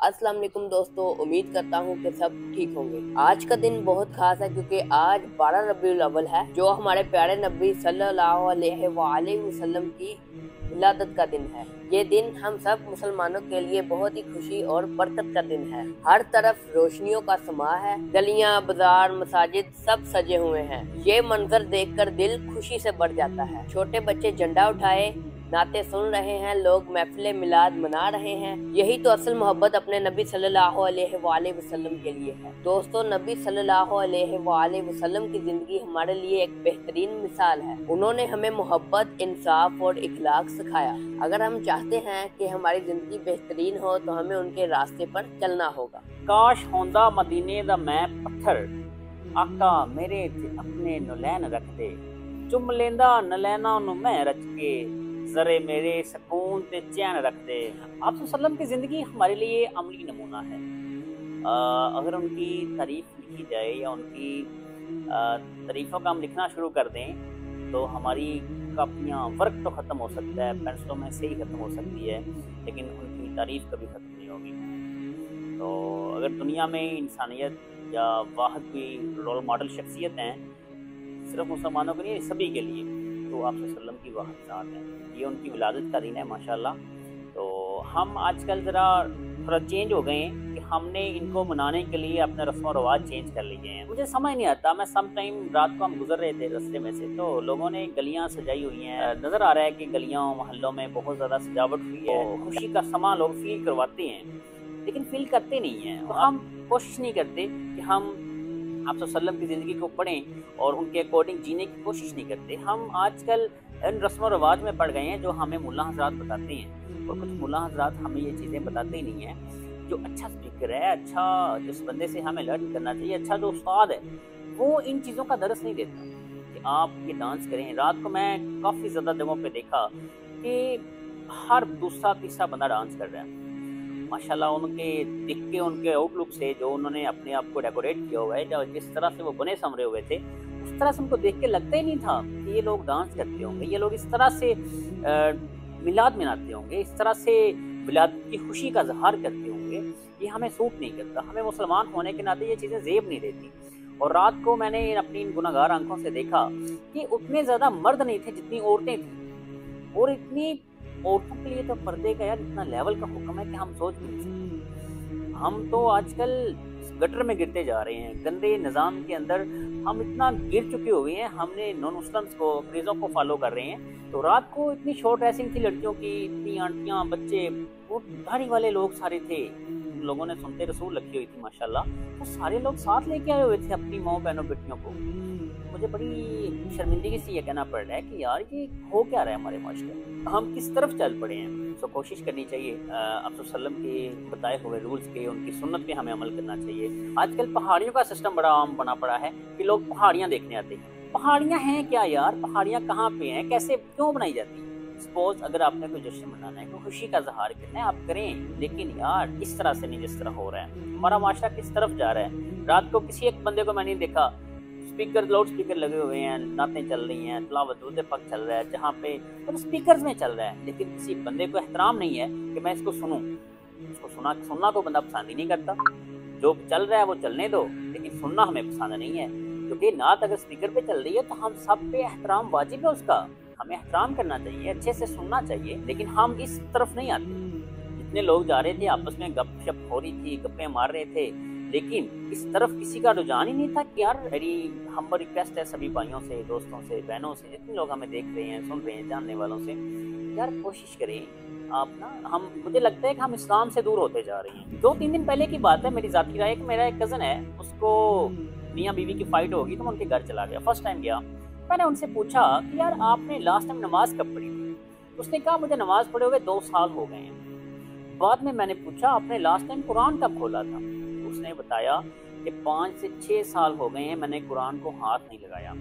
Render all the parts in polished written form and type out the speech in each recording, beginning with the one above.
अस्सलाम वालेकुम दोस्तों, उम्मीद करता हूँ कि सब ठीक होंगे। आज का दिन बहुत खास है क्योंकि आज 12 रबीउल अव्वल है, जो हमारे प्यारे नबी सल्लल्लाहु अलैहि वसल्लम की विलादत का दिन है। ये दिन हम सब मुसलमानों के लिए बहुत ही खुशी और बरकत का दिन है। हर तरफ रोशनियों का समा है, गलियां, बाजार, मसाजिद सब सजे हुए हैं। ये मंजर देखकर दिल खुशी से भर जाता है। छोटे बच्चे झंडा उठाए नाते सुन रहे हैं, लोग महफिल मिलाद मना रहे हैं। यही तो असल मोहब्बत अपने नबी सल्लल्लाहु अलैहि वसल्लम के लिए है। दोस्तों, नबी सल्लल्लाहु अलैहि वसल्लम की जिंदगी हमारे लिए एक बेहतरीन मिसाल है। उन्होंने हमें मोहब्बत, इंसाफ और इखलाक सिखाया। अगर हम चाहते हैं कि हमारी जिंदगी बेहतरीन हो तो हमें उनके रास्ते पर चलना होगा। काश होंदा मदीने दा मैं पत्थर, आका मेरे अपने नलैन रख दे, चुम लेंदा नलैना नु मैं रच के, जरे मेरे सुकून ते चैन रख दे। आप वसल्लम की ज़िंदगी हमारे लिए अमली नमूना है। अगर उनकी तारीफ लिखी जाए या उनकी तारीफ़ों का हम लिखना शुरू कर दें तो हमारी कापियाँ, वर्क तो ख़त्म हो सकता है, पेंसिलों में से ही ख़त्म हो सकती है, लेकिन उनकी तारीफ़ कभी ख़त्म नहीं होगी। तो अगर दुनिया में इंसानियत या वाहद कोई रोल मॉडल शख्सियत हैं, सिर्फ मुसलमानों के लिए, सभी के लिए, तो आप वसल्लम की वाहद ज़ात है। ये उनकी विलादत का दिन है माशाल्लाह। तो हम आजकल ज़रा थोड़ा चेंज हो गए हैं कि हमने इनको मनाने के लिए अपने रस्म और रवाज चेंज कर लिए हैं। मुझे समझ नहीं आता, मैं सम टाइम रात को हम गुजर रहे थे रास्ते में से, तो लोगों ने गलियां सजाई हुई हैं। नज़र आ रहा है कि गलियां मोहल्लों में बहुत ज़्यादा सजावट हुई है। खुशी का समा लोग फील करवाते हैं, लेकिन फील करते नहीं हैं। और हम कोशिश नहीं करते कि हम आप वसल्लम की ज़िंदगी को पढ़ें और उनके अकॉर्डिंग जीने की कोशिश नहीं करते। हम आजकल इन रस्म व रवाज में पड़ गए हैं जो हमें मुल्ला हज़रात बताते हैं, और कुछ मुल्ला हज़रात हमें ये चीज़ें बताते ही नहीं हैं। जो अच्छा स्पीकर है, अच्छा जिस बंदे से हमें लर्न करना चाहिए, अच्छा जो उस्ताद है, वो इन चीज़ों का दरस नहीं देता कि आप ये डांस करें। रात को मैं काफ़ी ज़्यादा जगहों पर देखा कि हर दूसरा तीसरा बंदा डांस कर रहा है। माशाल्लाह उनके दिख के, उनके आउटलुक से, जो उन्होंने अपने आप को डेकोरेट किया हुआ है, जो जिस तरह से वो बने समरे हुए थे, उस तरह से उनको देख के लगता ही नहीं था कि ये लोग डांस करते होंगे, ये लोग इस तरह से मिलाद मनाते होंगे, इस तरह से मिलाद की खुशी का इजहार करते होंगे। ये हमें सूट नहीं करता। हमें मुसलमान होने के नाते ये चीज़ें ज़ेब नहीं देती। और रात को मैंने अपनी इन गुनाहगार आंखों से देखा कि उतने ज़्यादा मर्द नहीं थे जितनी औरतें थी, और इतनी औरतों के लिए तो पर्दे का यार इतना लेवल का हुक्म है कि हम सोच भी नहीं सकते। हम तो आजकल गटर में गिरते जा रहे हैं, गंदे निज़ाम के अंदर हम इतना गिर चुके हुए हैं। हमने नॉन मुस्लिम्स को, अंग्रेज़ों को फॉलो कर रहे हैं। तो रात को इतनी शॉर्ट ड्रेसिंग थी लड़कियों की, इतनी आंटियाँ, बच्चे, और दाढ़ी वाले लोग सारे थे। लोगों ने सुनते रसूल रखी हुई थी माशाल्लाह, तो सारे लोग साथ लेके आए हुए थे अपनी माओ बहनों बेटियों को। मुझे बड़ी शर्मिंदगी से ये कहना पड़ रहा है कि यार ये हो क्या रहा है हमारे माशरे, हम किस तरफ चल पड़े हैं। तो कोशिश करनी चाहिए आप वसल्लम के बताए हुए रूल्स के, उनकी सुन्नत पे हमें अमल करना चाहिए। आजकल पहाड़ियों का सिस्टम बड़ा आम बना पड़ा है कि लोग पहाड़ियाँ देखने आते हैं। पहाड़ियाँ हैं क्या यार? पहाड़ियाँ कहाँ पे हैं, कैसे, क्यों बनाई जाती हैं? सपोज अगर आपने कोई जश्न मनाना है, कोई खुशी का इजहार करना है, आप करें, लेकिन यार इस तरह से नहीं जिस तरह हो रहा है। हमारा माशरा किस तरफ जा रहा है? रात को किसी एक बंदे को मैं नहीं देखा, स्पीकर, लाउड स्पीकर लगे हुए हैं, नातें चल रही हैं, तिलावत दुरूद पाक चल रहा है, जहाँ पे तो स्पीकर्स में चल रहा है, लेकिन किसी बंदे को एहतराम नहीं है कि मैं इसको सुनूं। इसको सुनना तो बंदा पसंद ही नहीं करता। जो चल रहा है वो चलने दो, लेकिन सुनना हमें पसंद नहीं है। क्योंकि नात अगर स्पीकर पे चल रही है तो हम सब पे एहतराम वाजिब है उसका, हमें एहतराम करना चाहिए, अच्छे से सुनना चाहिए, लेकिन हम इस तरफ नहीं आते। जितने लोग जा रहे थे आपस में गपशप हो रही थी, गप्पे मार रहे थे, लेकिन इस तरफ किसी का रुझान ही नहीं था कि यार मेरी हम रिक्वेस्ट है सभी भाइयों से, दोस्तों से, बहनों से, जितने लोग हमें देख रहे हैं, सुन रहे हैं, जानने वालों से, यार कोशिश करें आप ना, हम, मुझे लगता है कि हम इस्लाम से दूर होते जा रहे हैं। 2-3 दिन पहले की बात है, मेरी ज़ाती राय, कि मेरा एक कज़न है, उसको मियाँ बीवी की फाइट होगी तो मैं उनके घर चला गया, फर्स्ट टाइम गया। मैंने उनसे पूछा कि यार आपने लास्ट टाइम नमाज कब पढ़ी थी? उसने कहा मुझे नमाज पढ़े हुए 2 साल हो गए हैं। बाद में मैंने पूछा आपने लास्ट टाइम कुरान कब खोला था? उसने बताया कि 5 से 6 साल हो गए हैं मैंने कुरान को हाथ नहीं लगाया।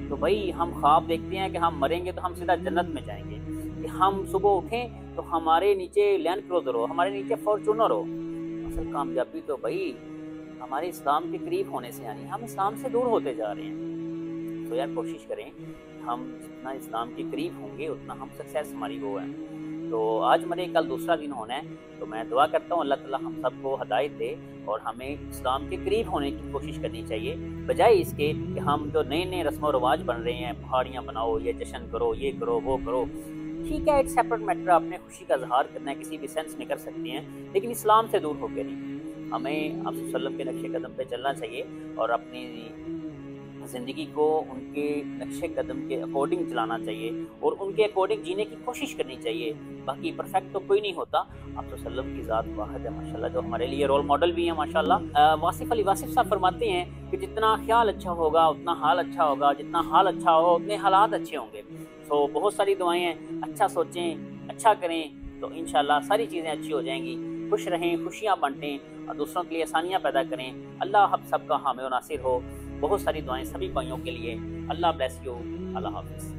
तो भाई हम ख्वाब देखते हैं कि हम मरेंगे तो हम सीधा जन्नत में जाएंगे, कि हम सुबह उठें तो हमारे नीचे लैंड क्रूज़र हो, हमारे नीचे फॉर्चूनर हो। असल कामयाबी तो भाई हमारे इस्लाम के करीब होने से, यानी हम इस्लाम से दूर होते जा रहे हैं। तो यार कोशिश करें, हम जितना इस्लाम के करीब होंगे उतना हम सक्सेस हमारी वो है। تو آج مرے کل دوسرا دن ہونا ہے، تو میں دعا کرتا ہوں اللہ تعالیٰ ہم سب کو ہدایت دے اور ہمیں اسلام کے قریب ہونے کی کوشش کرنی چاہیے، بجائے اس کے کہ ہم جو نئے نئے رسم و رواج بن رہے ہیں، پہاڑیاں بناؤ، یہ جشن کرو، یہ کرو، وہ کرو، ٹھیک ہے ایک سیپریٹ میٹر، اپنے خوشی کا اظہار کرنا ہے کسی بھی سینس میں کر سکتے ہیں، لیکن اسلام سے دور ہو کے نہیں۔ ہمیں آپ صلی اللہ علیہ وسلم کے نقش قدم پہ چلنا چاہیے اور اپنی زندگی کو ان کے نقش قدم کے اکارڈنگ چلانا چاہیے اور ان کے اکارڈنگ جینے کی کوشش کرنی چاہیے۔ باقی پرفیکٹ تو کوئی نہیں ہوتا، آپ صلی اللہ علیہ وسلم کی ذات واحد ہے ماشاءاللہ، جو ہمارے لیے رول ماڈل بھی ہیں ماشاءاللہ۔ واصف علی واصف صاحب فرماتے ہیں کہ جتنا خیال اچھا ہوگا اتنا حال اچھا ہوگا، جتنا حال اچھا ہوگا اتنے حالات اچھے ہوں گے۔ تو بہت ساری دعائیں ہیں، اچھا سوچیں، اچھا کریں تو انشاءاللہ ساری چیزیں اچھی ہو جائیں گی۔ خوش رہیں، خوشیاں بانٹیں اور دوسروں کے لیے آسانیاں پیدا کریں۔ اللہ ہم سب کا حامی و ناصر ہو۔ بہت ساری دعائیں سبھی بھائیوں کے لیے۔ اللہ بلیس یو۔ اللہ حافظ۔